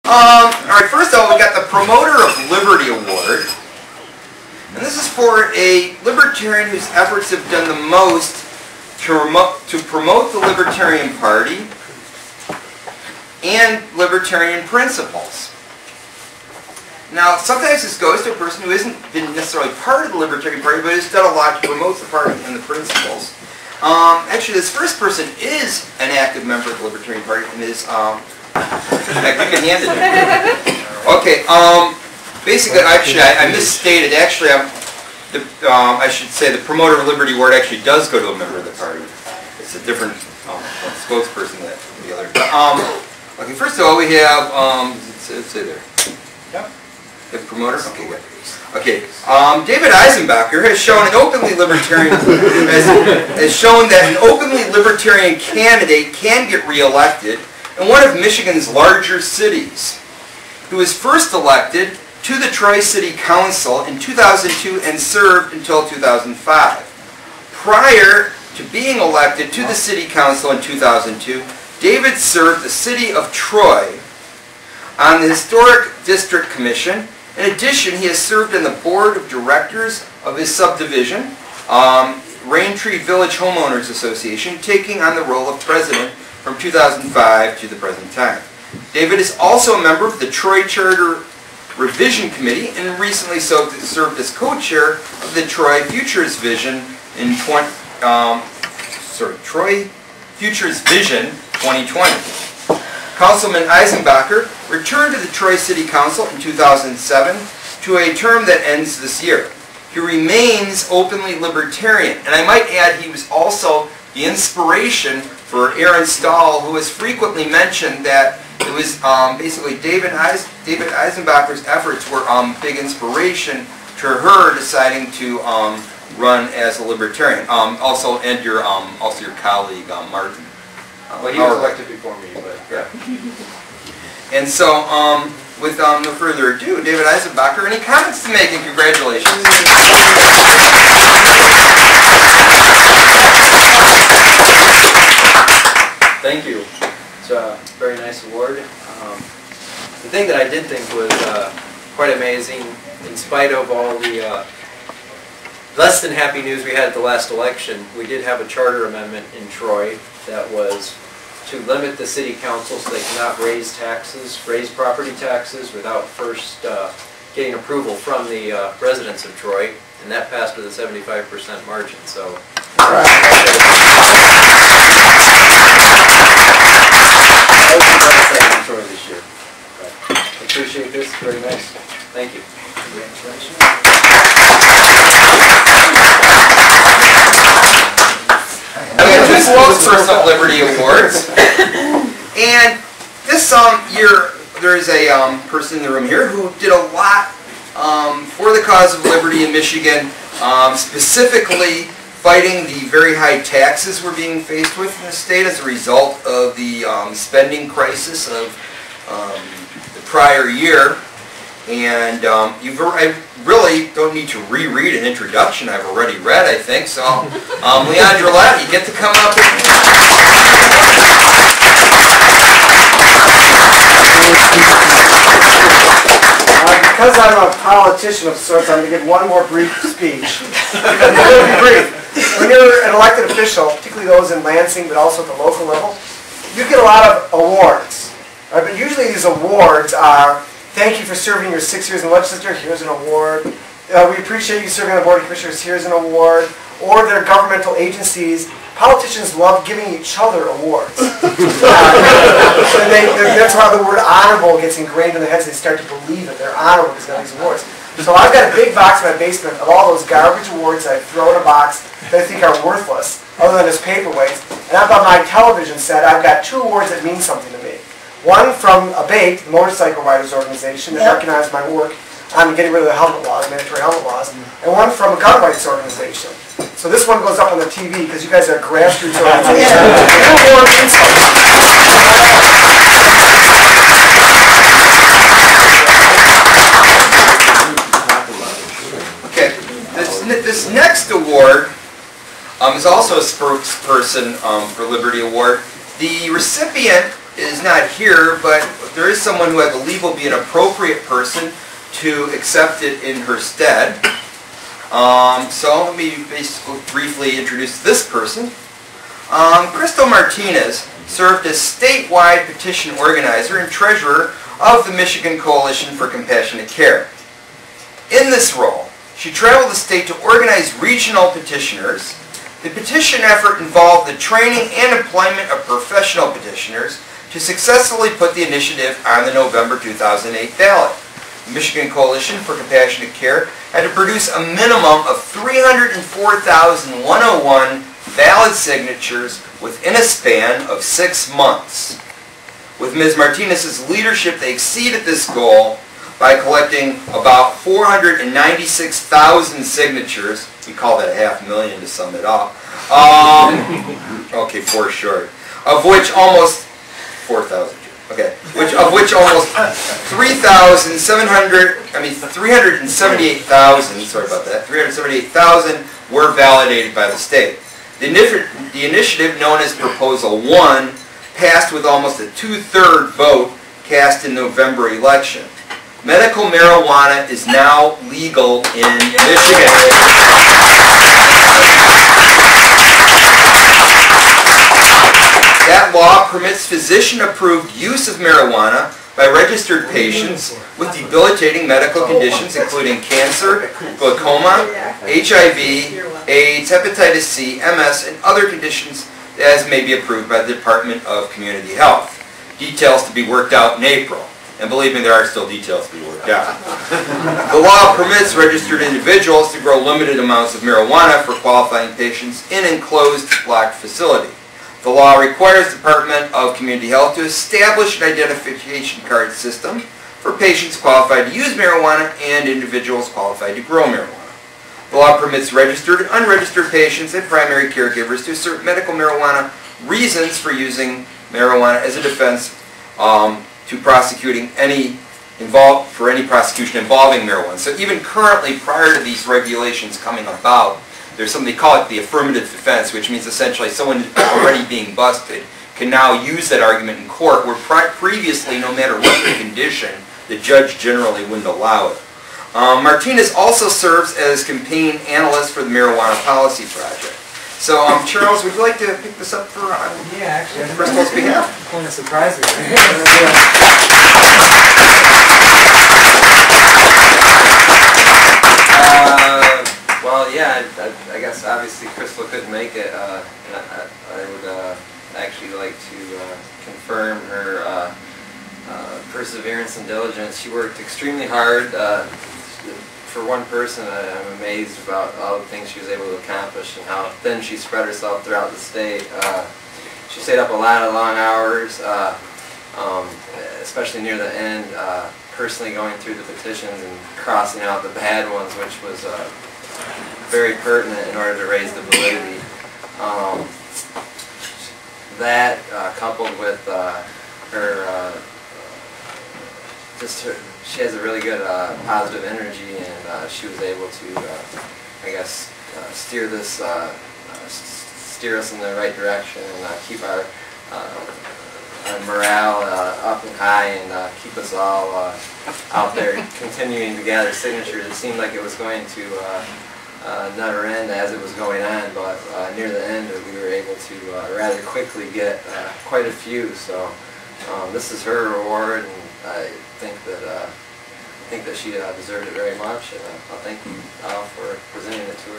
Alright, first of all, we got the Promoter of Liberty Award. And this is for a libertarian whose efforts have done the most to promote the Libertarian Party and libertarian principles. Now, sometimes this goes to a person who hasn't been necessarily part of the Libertarian Party, but has done a lot to promote the party and the principles. Actually, this first person is an active member of the Libertarian Party and is, I can hand it to you. Okay, basically, actually, I misstated. Actually, I should say the Promoter of Liberty Award actually does go to a member of the party. It's a different spokesperson than the other. Okay, first of all, we have, say there. Yep. The promoter? Okay, good. Okay, David Eisenbacher has shown an openly libertarian, has shown that an openly libertarian candidate can get reelected in one of Michigan's larger cities. He was first elected to the Troy City Council in 2002 and served until 2005. Prior to being elected to the City Council in 2002, David served the City of Troy on the Historic District Commission. In addition, he has served on the Board of Directors of his subdivision, Raintree Village Homeowners Association, taking on the role of president from 2005 to the present time. David is also a member of the Troy Charter Revision Committee and recently served as co-chair of the Troy Futures Vision in Troy Futures Vision 2020. Councilman Eisenbacher returned to the Troy City Council in 2007 to a term that ends this year. He remains openly libertarian, and I might add he was also the inspiration for Aaron Stahl, who has frequently mentioned that it was basically David Eisenbacher's efforts were big inspiration to her deciding to run as a libertarian. Also your colleague Martin. Well, he was elected before me, but yeah. And so, with no further ado, David Eisenbacher, any comments to make, and congratulations. Thank you. It's a very nice award. The thing that I did think was quite amazing, in spite of all the less than happy news we had at the last election, we did have a charter amendment in Troy that was to limit the city council so they cannot raise property taxes without first getting approval from the residents of Troy, and that passed with a 75% margin. So, I Troy this year. But I appreciate this. Very nice. Thank you. Congratulations. Spokesperson of Liberty Awards, and this year there is a person in the room here who did a lot for the cause of liberty in Michigan, specifically fighting the very high taxes we're being faced with in the state as a result of the spending crisis of the prior year. And I really don't need to reread an introduction I've already read, I think. So, Leon Drolette, you get to come up and... Because I'm a politician of sorts, I'm going to give one more brief speech. It will be brief. When you're an elected official, particularly those in Lansing, but also at the local level, you get a lot of awards. Right? But usually these awards are, thank you for serving your 6 years in the legislature, here's an award. We appreciate you serving on the Board of Commissioners, here's an award. Or they're governmental agencies. Politicians love giving each other awards. That's how the word honorable gets ingrained in their heads. They start to believe that they're honorable because they got these awards. So I've got a big box in my basement of all those garbage awards that I throw in a box that I think are worthless, other than as paperweights. And up on my television set, I've got 2 awards that mean something to me. One from ABATE, the Motorcycle Riders Organization, that recognized my work on getting rid of the helmet laws, mandatory helmet laws, and one from a gun rights organization. So this one goes up on the TV because you guys are a grassroots organization. Okay, this next award is also a spokesperson for Liberty Award. The recipient is not here, but there is someone who I believe will be an appropriate person to accept it in her stead. So let me basically briefly introduce this person. Krystal Martinez served as statewide petition organizer and treasurer of the Michigan Coalition for Compassionate Care. In this role, she traveled the state to organize regional petitioners. The petition effort involved the training and employment of professional petitioners to successfully put the initiative on the November 2008 ballot. The Michigan Coalition for Compassionate Care had to produce a minimum of 304,101 valid signatures within a span of 6 months. With Ms. Martinez's leadership, they exceeded this goal by collecting about 496,000 signatures. We call that 500,000 to sum it up. Okay, 4 short. Of which almost 4,000. Okay, of which almost 378,000. Sorry about that. 378,000 were validated by the state. The initiative, known as Proposal 1, passed with almost a 2/3 vote cast in November election. Medical marijuana is now legal in Michigan. That law permits physician-approved use of marijuana by registered patients with debilitating medical conditions including cancer, glaucoma, HIV, AIDS, hepatitis C, MS, and other conditions as may be approved by the Department of Community Health. Details to be worked out in April. And believe me, there are still details to be worked out. The law permits registered individuals to grow limited amounts of marijuana for qualifying patients in an enclosed locked facility. The law requires the Department of Community Health to establish an identification card system for patients qualified to use marijuana and individuals qualified to grow marijuana. The law permits registered and unregistered patients and primary caregivers to assert medical marijuana reasons for using marijuana as a defense to prosecuting any prosecution involving marijuana. So even currently, prior to these regulations coming about, there's something, they call it the affirmative defense, which means essentially someone already being busted can now use that argument in court, where previously, no matter what the condition, the judge generally wouldn't allow it. Martinez also serves as campaign analyst for the Marijuana Policy Project. So, Charles, would you like to pick this up for Krystal's behalf? Kind of surprising. Well, yeah, I guess obviously Krystal couldn't make it. I would actually like to confirm her perseverance and diligence. She worked extremely hard. For one person, I'm amazed about all the things she was able to accomplish and how thin she spread herself throughout the state. She stayed up a lot of long hours, especially near the end, personally going through the petitions and crossing out the bad ones, which was very pertinent in order to raise the validity. That coupled with she has a really good positive energy, and she was able to, I guess, steer us in the right direction and keep our morale up and high, and keep us all out there continuing to gather signatures. It seemed like it was going to never end as it was going on, but near the end we were able to rather quickly get quite a few. So this is her reward, and I think that she deserved it very much, and I'll thank you all for presenting it to her.